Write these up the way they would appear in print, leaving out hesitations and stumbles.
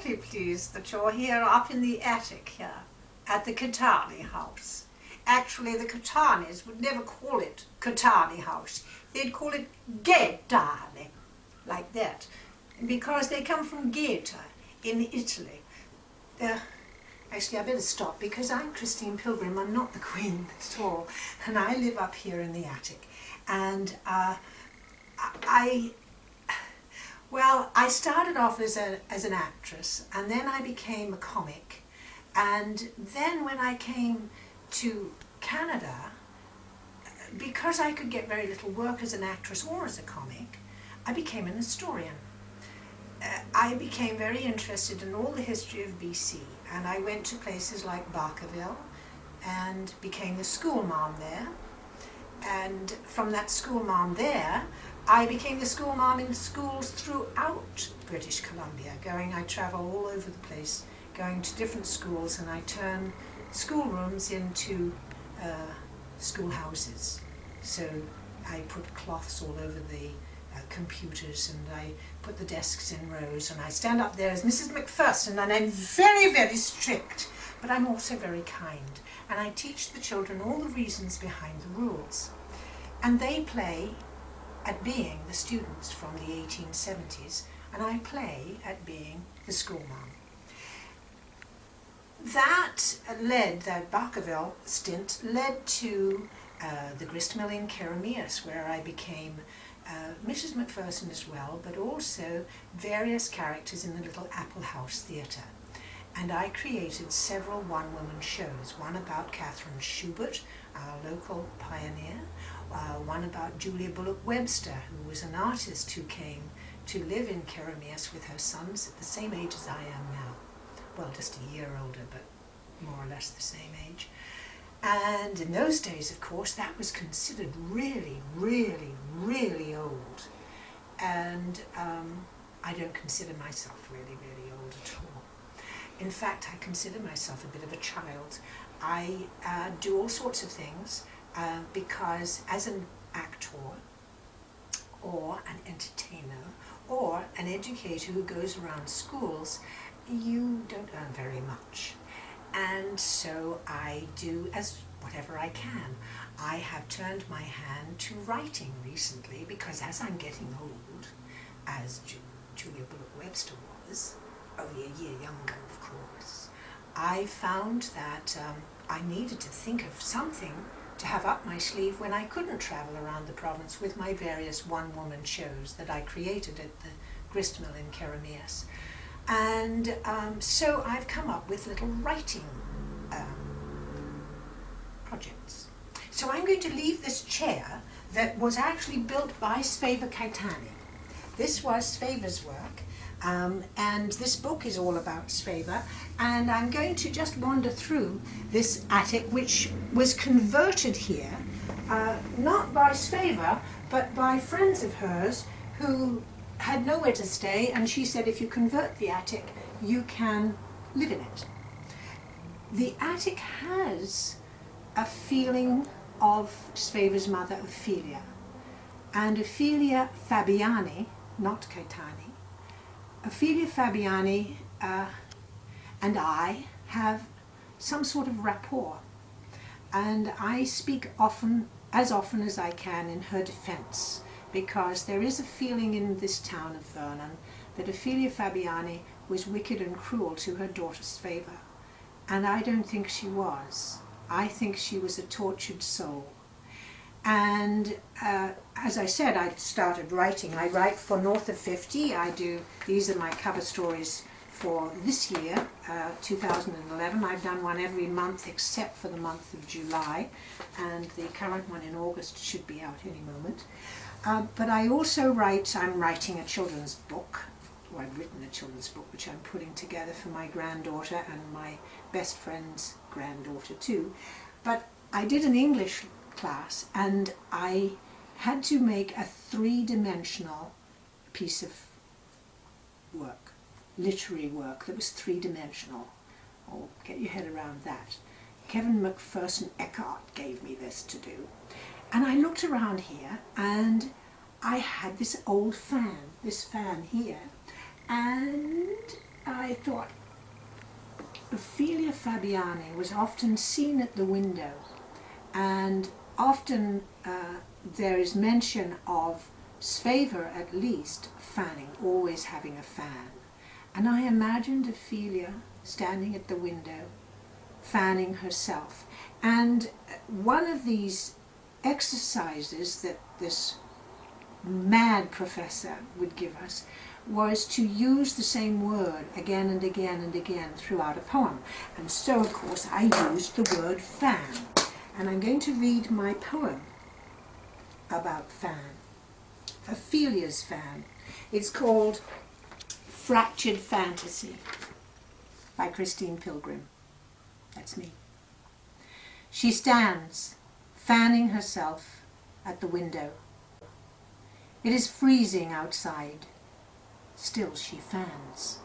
awfully pleased that you're here up in the attic here at the Caetani house. Actually, the Caetanis would never call it Caetani house. They'd call it Caetani, like that, because they come from Gaeta in Italy. Actually, I better stop because I'm Christine Pilgrim. I'm not the Queen at all, and I live up here in the attic. And I started off as an actress, and then I became a comic, and then when I came to Canada, because I could get very little work as an actress or as a comic, I became an historian. I became very interested in all the history of BC, and I went to places like Barkerville and became the school mom there. And from that school mom there, I became the school mom in schools throughout British Columbia. I travel all over the place, going to different schools, and I turn schoolrooms into schoolhouses. So I put cloths all over the computers, and I put the desks in rows, and I stand up there as Mrs. McPherson, and I'm very, very strict, but I'm also very kind, and I teach the children all the reasons behind the rules, and they play at being the students from the 1870s, and I play at being the school mom. That Barkerville stint led to the grist mill in Keremeus, where I became Mrs. McPherson as well, but also various characters in the Little Apple House Theatre. And I created several one-woman shows, one about Catherine Schubert, our local pioneer, one about Julia Bullock Webster, who was an artist who came to live in Keremeus with her sons at the same age as I am now. Well, just a year older, but more or less the same age. And in those days, of course, that was considered really, really, really old. And I don't consider myself really, really old at all. In fact, I consider myself a bit of a child. I do all sorts of things because as an actor or an entertainer or an educator who goes around schools, you don't earn very much. And so I do as whatever I can. I have turned my hand to writing recently because as I'm getting old, as Julia Bullock Webster was, only a year younger of course, I found that I needed to think of something to have up my sleeve when I couldn't travel around the province with my various one-woman shows that I created at the grist mill in Keremeus. And so I've come up with little writing projects. So I'm going to leave this chair that was actually built by Caetani. This was Sveva's work, and this book is all about Sveva, and I'm going to just wander through this attic, which was converted here, not by Sveva, but by friends of hers who had nowhere to stay, and she said, if you convert the attic, you can live in it. The attic has a feeling of Sveva's mother, Ophelia, and Ophelia Fabiani, not Caetani. Ophelia Fabiani and I have some sort of rapport, and I speak as often as I can in her defense, because there is a feeling in this town of Vernon that Ophelia Fabiani was wicked and cruel to her daughter Sveva. And I don't think she was. I think she was a tortured soul. And as I said, I started writing. I write for North of 50. These are my cover stories for this year, 2011. I've done one every month except for the month of July, and the current one in August should be out any moment. But I also I'm writing a children's book, or I've written a children's book which I'm putting together for my granddaughter and my best friend's granddaughter too. But I did an English class and I had to make a three-dimensional piece of work, literary work that was three-dimensional. Oh, get your head around that. Kevin McPherson Eckhart gave me this to do. And I looked around here and I had this old fan, this fan here, and I thought Ophelia Fabiani was often seen at the window, and often there is mention of Sveva at least fanning, always having a fan. And I imagined Ophelia standing at the window, fanning herself. And one of these exercises that this mad professor would give us was to use the same word again and again and again throughout a poem. And so, of course, I used the word fan. And I'm going to read my poem about fan, Ophelia's fan. It's called Fractured Fantasy by Christine Pilgrim. That's me. She stands, fanning herself at the window. It is freezing outside. Still she fans.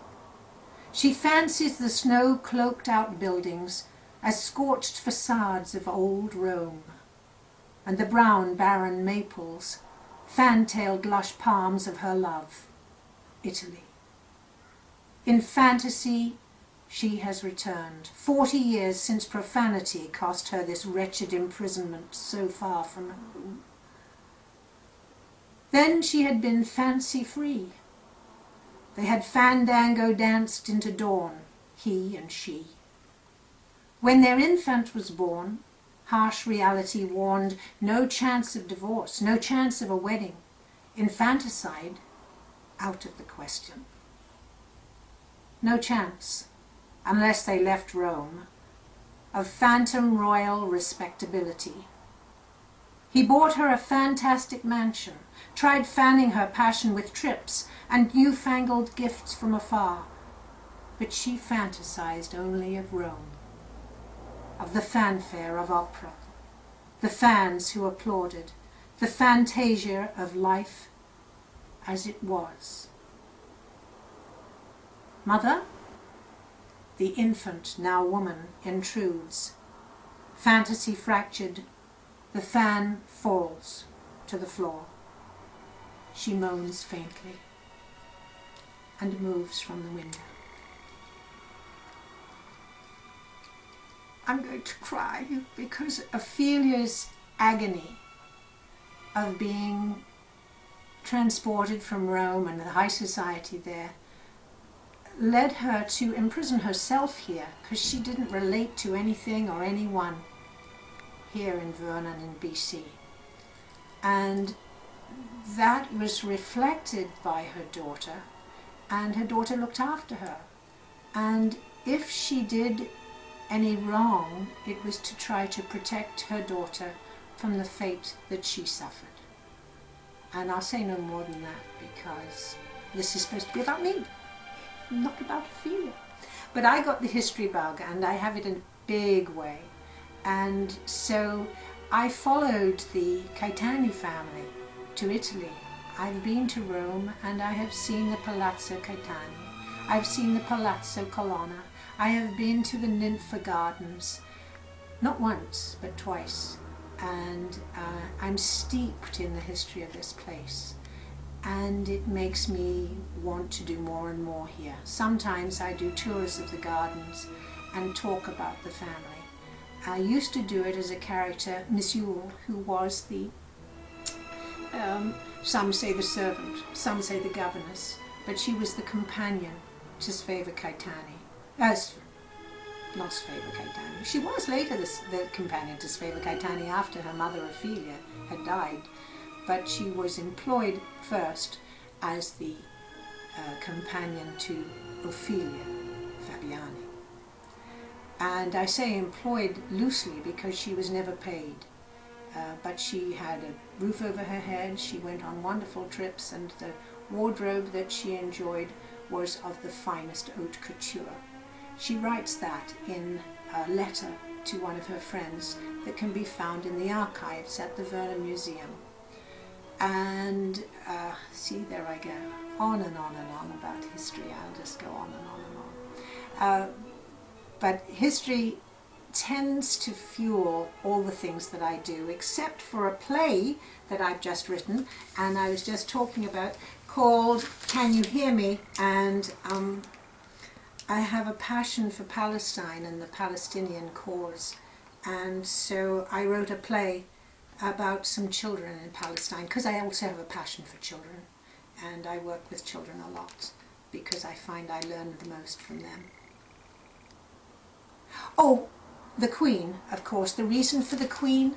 She fancies the snow-cloaked outbuildings as scorched facades of old Rome, and the brown barren maples, fan-tailed lush palms of her love, Italy. In fantasy she has returned, 40 years since profanity cost her this wretched imprisonment so far from home. Then she had been fancy-free. They had fandango danced into dawn, he and she. When their infant was born, harsh reality warned no chance of divorce, no chance of a wedding. Infanticide, out of the question. No chance, unless they left Rome, of phantom royal respectability. He bought her a fantastic mansion, tried fanning her passion with trips and newfangled gifts from afar, but she fantasized only of Rome, of the fanfare of opera, the fans who applauded, the fantasia of life as it was. Mother, the infant, now woman, intrudes. Fantasy fractured, the fan falls to the floor. She moans faintly and moves from the window. I'm going to cry because Ophelia's agony of being transported from Rome and the high society there led her to imprison herself here because she didn't relate to anything or anyone here in Vernon in BC. And that was reflected by her daughter, and her daughter looked after her. And if she did any wrong, it was to try to protect her daughter from the fate that she suffered. And I'll say no more than that because this is supposed to be about me, not about Ophelia. But I got the history bug and I have it in a big way. And so I followed the Caetani family to Italy. I've been to Rome and I have seen the Palazzo Caetani. I've seen the Palazzo Colonna. I have been to the Nympha Gardens, not once, but twice. And I'm steeped in the history of this place. And it makes me want to do more and more here. Sometimes I do tours of the gardens and talk about the family. I used to do it as a character, Miss Yule, who was the, some say the servant, some say the governess, but she was the companion to Sveva Caetani. Not Sveva Caetani. She was later the companion to Sveva Caetani after her mother Ophelia had died, but she was employed first as the companion to Ophelia Fabiani. And I say employed loosely because she was never paid, but she had a roof over her head, she went on wonderful trips, and the wardrobe that she enjoyed was of the finest haute couture. She writes that in a letter to one of her friends that can be found in the archives at the Vernon Museum. And see, there I go, on and on and on about history. I'll just go on and on and on. But history tends to fuel all the things that I do, except for a play that I've just written, and I was just talking about, called Can You Hear Me? And I have a passion for Palestine and the Palestinian cause, and so I wrote a play about some children in Palestine, because I also have a passion for children, and I work with children a lot because I find I learn the most from them. Oh, the Queen, of course. The reason for the Queen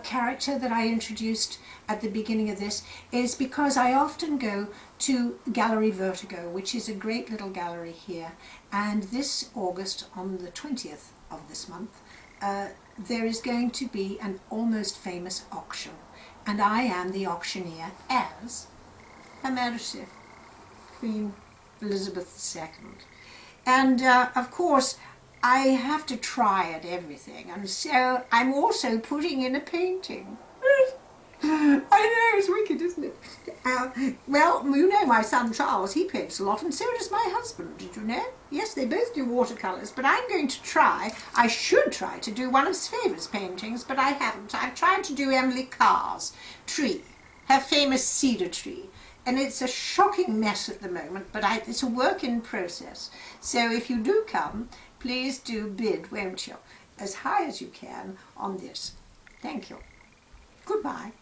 character that I introduced at the beginning of this is because I often go to Gallery Vertigo, which is a great little gallery here, and this August, on the 20th of this month, there is going to be an almost famous auction, and I am the auctioneer as Her Majesty Queen Elizabeth II. And of course I have to try at everything, and so I'm also putting in a painting. I know, it's wicked, isn't it? Well, you know my son Charles, he paints a lot, and so does my husband, did you know? Yes, they both do watercolours, but I'm going to try, I should try to do one of Sveva's paintings, but I haven't. I've tried to do Emily Carr's tree, her famous cedar tree, and it's a shocking mess at the moment, but it's a work in process. So if you do come, please do bid, won't you, as high as you can on this. Thank you. Goodbye.